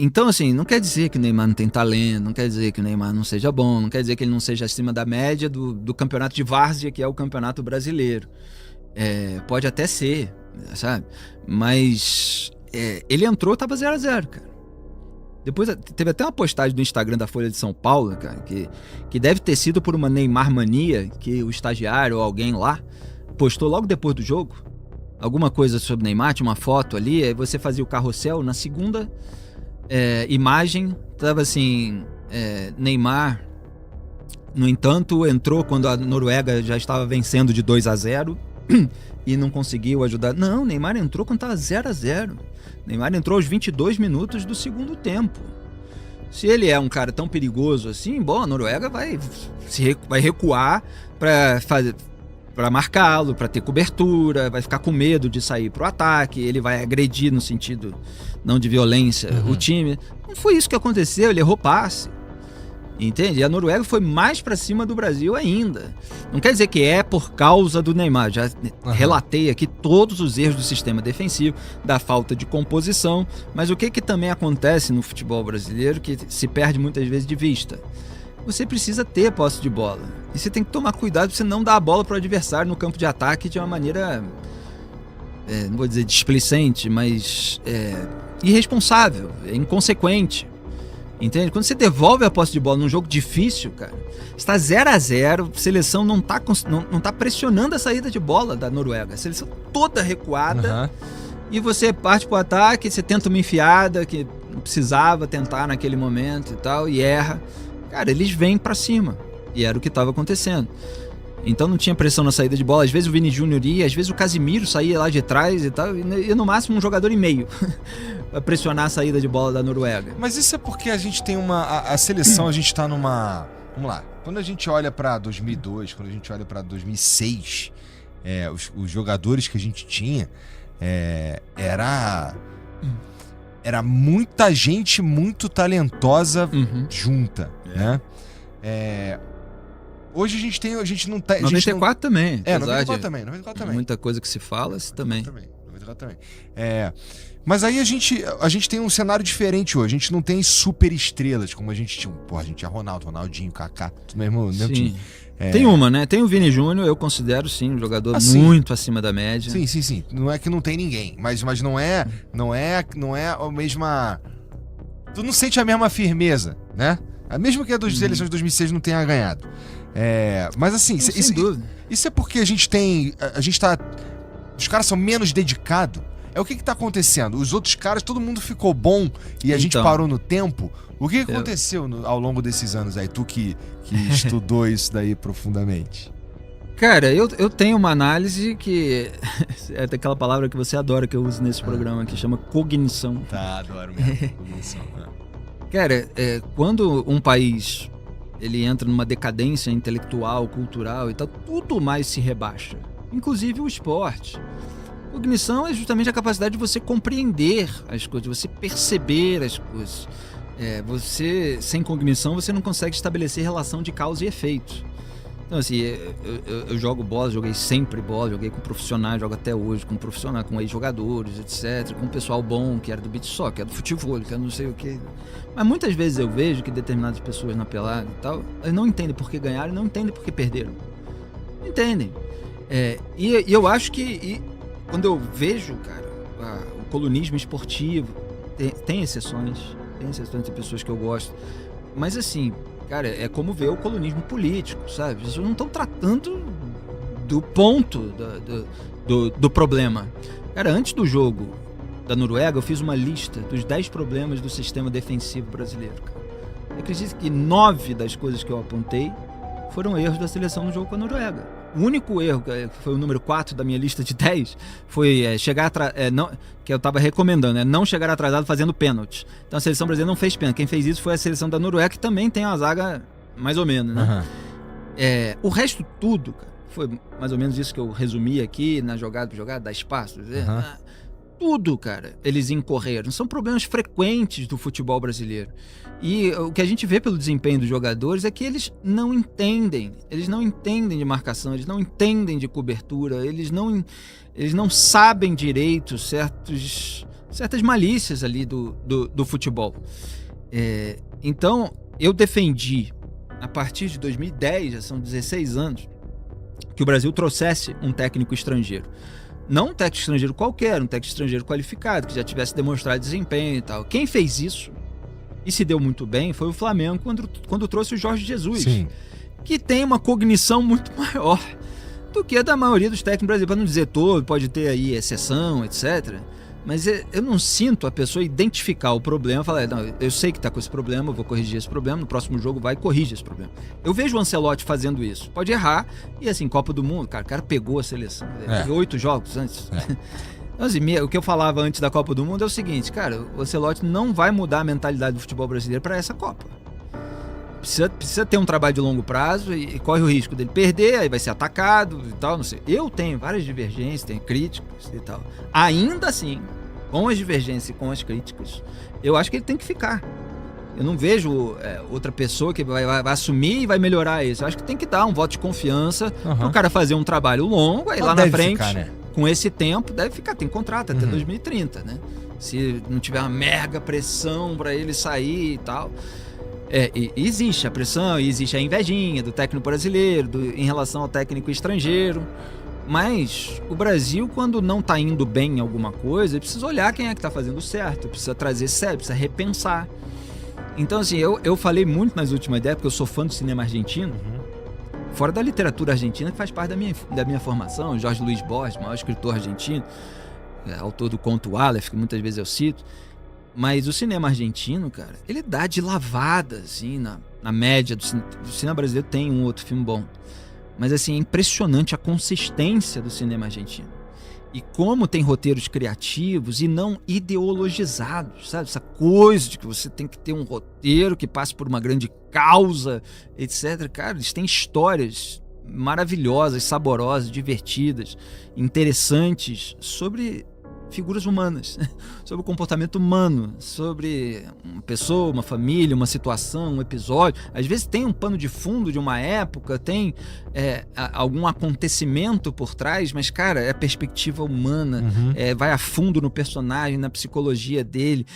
Então, assim, não quer dizer que o Neymar não tem talento, não quer dizer que o Neymar não seja bom, não quer dizer que ele não seja acima da média do campeonato de várzea, que é o campeonato brasileiro. Pode até ser, sabe? Mas ele entrou, tava 0-0, cara. Depois teve até uma postagem do Instagram da Folha de São Paulo, cara, que deve ter sido por uma Neymar mania, que o estagiário ou alguém lá postou logo depois do jogo. Alguma coisa sobre Neymar, tinha uma foto ali, aí você fazia o carrossel, na segunda imagem, tava assim, Neymar, no entanto, entrou quando a Noruega já estava vencendo de 2-0 e não conseguiu ajudar. Não, Neymar entrou quando estava 0-0. Neymar entrou aos 22 minutos do segundo tempo. Se ele é um cara tão perigoso assim, bom, a Noruega vai recuar para marcá-lo, para ter cobertura, vai ficar com medo de sair pro ataque, ele vai agredir no sentido não de violência o time. Não foi isso que aconteceu, ele errou passe. Entende? E a Noruega foi mais pra cima do Brasil ainda. Não quer dizer que é por causa do Neymar. Já relatei aqui todos os erros do sistema defensivo, da falta de composição. Mas o que também acontece no futebol brasileiro que se perde muitas vezes de vista? Você precisa ter posse de bola. E você tem que tomar cuidado pra você não dar a bola pro adversário no campo de ataque de uma maneira, não vou dizer displicente, mas irresponsável, inconsequente. Entende? Quando você devolve a posse de bola num jogo difícil, cara, está 0-0, a seleção não tá pressionando a saída de bola da Noruega. A seleção toda recuada, e você parte pro ataque, você tenta uma enfiada que não precisava tentar naquele momento e tal, e erra. Cara, eles vêm pra cima, e era o que estava acontecendo. Então não tinha pressão na saída de bola. Às vezes o Vini Júnior ia, às vezes o Casimiro saía lá de trás e tal, e no máximo um jogador e meio pra pressionar a saída de bola da Noruega. Mas isso é porque a gente tem a seleção, a gente tá numa... Vamos lá, quando a gente olha pra 2002, quando a gente olha pra 2006, os jogadores que a gente tinha, era muita gente muito talentosa junta, né? Hoje a gente não tá... 94 também. 94 também. Muita coisa que se fala, também. 94 também. Mas aí a gente tem um cenário diferente hoje. A gente não tem super estrelas como a gente tinha. A gente tinha Ronaldinho, Kaká, tudo mesmo time. Tem uma, né? Tem o Vini Júnior, eu considero sim um jogador muito acima da média. Sim. Não é que não tem ninguém, mas não é a mesma... Tu não sente a mesma firmeza, né? Mesmo que a das eleições de 2006 não tenha ganhado. Mas assim, isso é porque a gente tá... Os caras são menos dedicados. O que tá acontecendo? Os outros caras, todo mundo ficou bom e a gente parou no tempo. O que aconteceu ao longo desses anos aí? Tu que estudou isso daí profundamente. Cara, eu tenho uma análise que é daquela palavra que você adora, que eu uso nesse programa, que chama cognição. Tá, adoro mesmo. Cognição. Cara, quando um país ele entra numa decadência intelectual, cultural e tal, tudo mais se rebaixa, inclusive o esporte. Cognição é justamente a capacidade de você compreender as coisas, de você perceber as coisas. Sem cognição, você não consegue estabelecer relação de causa e efeito. Então, assim, eu jogo bola, joguei sempre bola, joguei com profissionais, jogo até hoje com profissionais, com ex-jogadores, etc., com um pessoal bom, que era do beach soccer, que era do futebol, que era não sei o quê. Mas muitas vezes eu vejo que determinadas pessoas na pelada e tal, elas não entendem por que ganharam, não entendem por que perderam. Não entendem. E eu acho que... Quando eu vejo, cara, o colunismo esportivo, tem exceções, tem pessoas que eu gosto, mas assim, cara, é como ver o colunismo político, sabe? As pessoas não estão tratando do ponto do problema. Cara, antes do jogo da Noruega, eu fiz uma lista dos 10 problemas do sistema defensivo brasileiro, cara. Eu acredito que 9 das coisas que eu apontei foram erros da seleção no jogo com a Noruega. O único erro, que foi o número 4 da minha lista de 10, foi chegar atrasado, que eu estava recomendando, não chegar atrasado fazendo pênalti. Então a seleção brasileira não fez pênalti. Quem fez isso foi a seleção da Noruega, que também tem uma zaga mais ou menos, né? O resto tudo, cara, foi mais ou menos isso que eu resumi aqui, na jogada, dar espaço. Tudo, cara, eles incorreram. São problemas frequentes do futebol brasileiro. E o que a gente vê pelo desempenho dos jogadores é que eles não entendem de marcação, eles não entendem de cobertura, eles não sabem direito certos certas malícias ali do futebol. Então, eu defendi, a partir de 2010, já são 16 anos, que o Brasil trouxesse um técnico estrangeiro. Não um técnico estrangeiro qualquer, um técnico estrangeiro qualificado, que já tivesse demonstrado desempenho e tal. Quem fez isso, e se deu muito bem, foi o Flamengo quando trouxe o Jorge Jesus. Sim. Que tem uma cognição muito maior do que a da maioria dos técnicos brasileiros. Para não dizer todo, pode ter aí exceção, etc. Mas eu não sinto a pessoa identificar o problema e falar, não, eu sei que está com esse problema, eu vou corrigir esse problema, no próximo jogo vai e corrige esse problema. Eu vejo o Ancelotti fazendo isso. Pode errar, e assim, Copa do Mundo, cara, o cara pegou a seleção. Teve 8 jogos antes. Então, assim, o que eu falava antes da Copa do Mundo é o seguinte, cara, o Ancelotti não vai mudar a mentalidade do futebol brasileiro para essa Copa. Precisa ter um trabalho de longo prazo e corre o risco dele perder, aí vai ser atacado e tal, não sei. Eu tenho várias divergências, tenho críticas e tal. Ainda assim, com as divergências e com as críticas, eu acho que ele tem que ficar. Eu não vejo outra pessoa que vai assumir e vai melhorar isso. Eu acho que tem que dar um voto de confiança pro cara fazer um trabalho longo, aí lá na frente, ficar, né? Com esse tempo, deve ficar, tem contrato até 2030, né? Se não tiver uma mega pressão para ele sair e tal... existe a pressão, existe a invejinha do técnico brasileiro em relação ao técnico estrangeiro, mas o Brasil, quando não tá indo bem em alguma coisa, precisa olhar quem é que tá fazendo certo, precisa trazer sério, precisa repensar. Então, assim, eu falei muito nas últimas ideias, porque eu sou fã do cinema argentino, fora da literatura argentina, que faz parte da minha formação. Jorge Luis Borges, maior escritor argentino, autor do Conto Aleph, que muitas vezes eu cito. Mas o cinema argentino, cara, ele dá de lavada, assim, na média do cinema brasileiro. Tem um outro filme bom. Mas, assim, é impressionante a consistência do cinema argentino. E como tem roteiros criativos e não ideologizados, sabe? Essa coisa de que você tem que ter um roteiro que passe por uma grande causa, etc. Cara, eles têm histórias maravilhosas, saborosas, divertidas, interessantes sobre... figuras humanas, sobre o comportamento humano, sobre uma pessoa, uma família, uma situação, um episódio. Às vezes tem um pano de fundo de uma época, tem algum acontecimento por trás, mas, cara, é a perspectiva humana, vai a fundo no personagem, na psicologia dele.